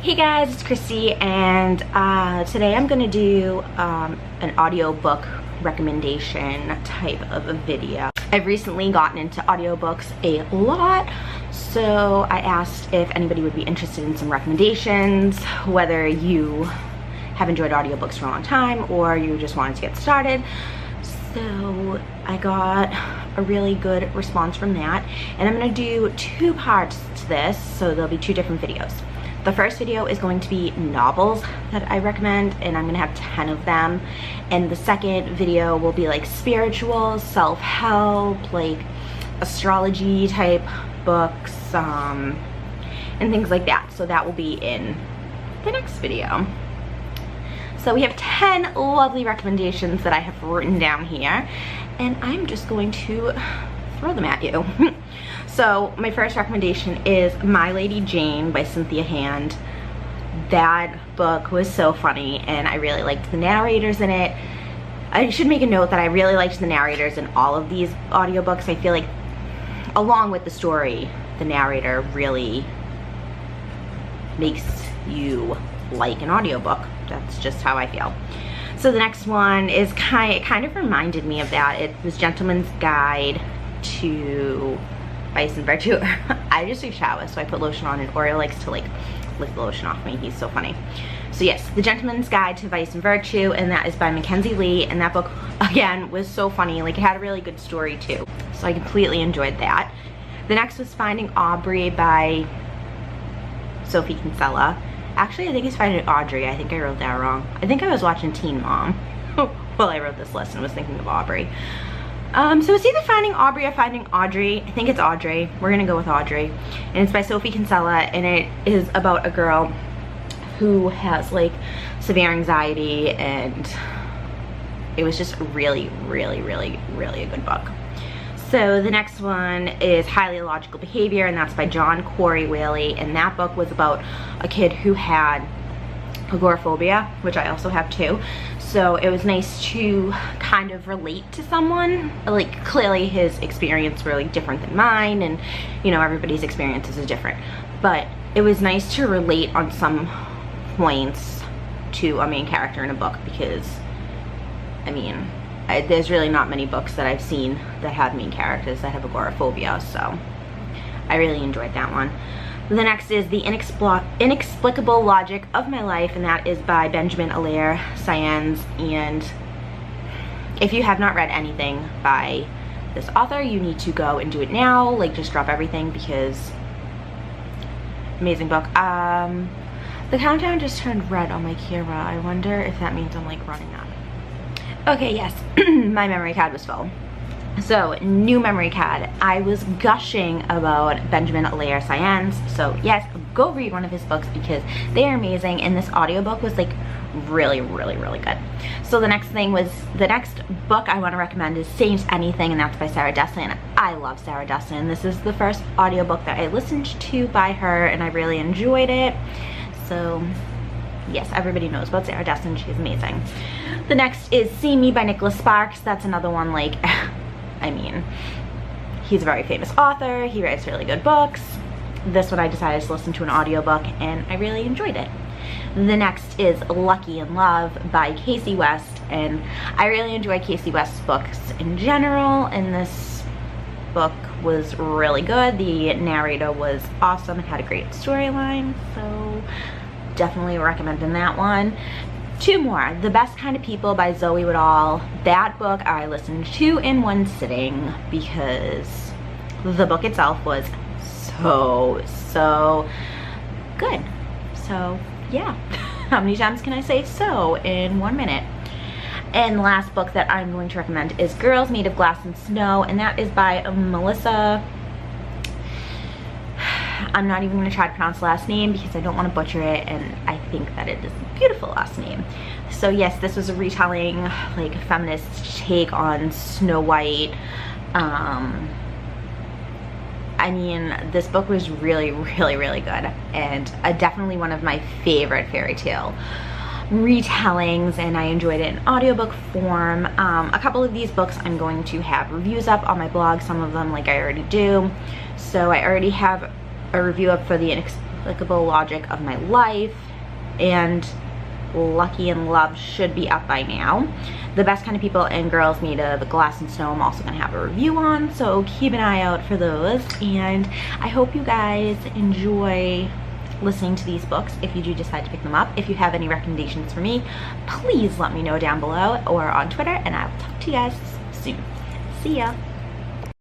Hey guys, it's Christy, and today I'm going to do an audiobook recommendation type of a video. I've recently gotten into audiobooks a lot, so I asked if anybody would be interested in some recommendations, whether you have enjoyed audiobooks for a long time or you just wanted to get started. So I got a really good response from that, and I'm going to do two parts to this, so there'll be two different videos. The first video is going to be novels that I recommend, and I'm gonna have 10 of them. And the second video will be like spiritual, self-help, like astrology type books, and things like that. So that will be in the next video. So we have 10 lovely recommendations that I have written down here, and I'm just going to throw them at you. So my first recommendation is My Lady Jane by Cynthia Hand. That book was so funny, and I really liked the narrators in it. I should make a note that I really liked the narrators in all of these audiobooks. I feel like along with the story, the narrator really makes you like an audiobook. That's just how I feel. So the next one is kind of reminded me of that. It was Gentleman's Guide to Vice and Virtue. I just take showers, so I put lotion on, and Oreo likes to like lick the lotion off me. He's so funny. So yes, The Gentleman's Guide to Vice and Virtue, and that is by Mackenzie Lee, and that book again was so funny. Like, it had a really good story too, so I completely enjoyed that. The next was Finding Aubrey by Sophie Kinsella. Actually, I think it's Finding Audrey. I think I wrote that wrong. I think I was watching Teen Mom while I wrote this list and was thinking of Aubrey. So it's either Finding Aubrey or Finding Audrey. I think it's Audrey. We're gonna go with Audrey. And it's by Sophie Kinsella, and it is about a girl who has like severe anxiety, and it was just really a good book. So the next one is Highly Illogical Behavior, and that's by John Corey Whaley, and that book was about a kid who had agoraphobia, which I also have too. So it was nice to kind of relate to someone. Like, clearly his experience were like different than mine, and you know, everybody's experiences are different, but it was nice to relate on some points to a main character in a book, because I mean, there's really not many books that I've seen that have main characters that have agoraphobia, so I really enjoyed that one. The next is The Inexplicable Logic of My Life, and that is by Benjamin Allaire Saenz. And if you have not read anything by this author, you need to go and do it now. Like, just drop everything, because amazing book. The countdown just turned red on my camera. I wonder if that means I'm like running out. Okay, yes, my memory card was full. So, new memory card. I was gushing about Benjamin Allaire Saenz. So yes, go read one of his books, because they are amazing, and this audiobook was like really good. So the next book I want to recommend is Saint Anything, and that's by Sarah Desson. I love Sarah Desson. This is the first audiobook that I listened to by her, and I really enjoyed it. So yes, everybody knows about Sarah Desson. She's amazing. The next is See Me by Nicholas Sparks. That's another one, like, I mean, he's a very famous author. He writes really good books. This one I decided to listen to an audiobook, and I really enjoyed it. The next is Lucky in Love by Casey West, and I really enjoy Casey West's books in general, and this book was really good. The narrator was awesome and had a great storyline, so definitely recommending that one. Two more. The Best Kind of People by Zoe Woodall. That book I listened to in one sitting, because the book itself was so good. So yeah, how many times can I say so in 1 minute? And the last book that I'm going to recommend is Girls Made of Glass and Snow, and that is by Melissa. I'm not even going to try to pronounce the last name, because I don't want to butcher it, and I think that it is a beautiful last name. So yes, this was a retelling, like, feminist take on Snow White. I mean, this book was really good, and definitely one of my favorite fairy tale retellings, and I enjoyed it in audiobook form. A couple of these books I'm going to have reviews up on my blog, some of them like I already do. So I already have a review up for The inexplicable logic of my life, and Lucky in Love should be up by now. The Best Kind of People and Girls Made of Glass and Snow I'm also going to have a review on, so keep an eye out for those. And I hope you guys enjoy listening to these books if you do decide to pick them up. If you have any recommendations for me, please let me know down below or on Twitter, and I will talk to you guys soon. See ya!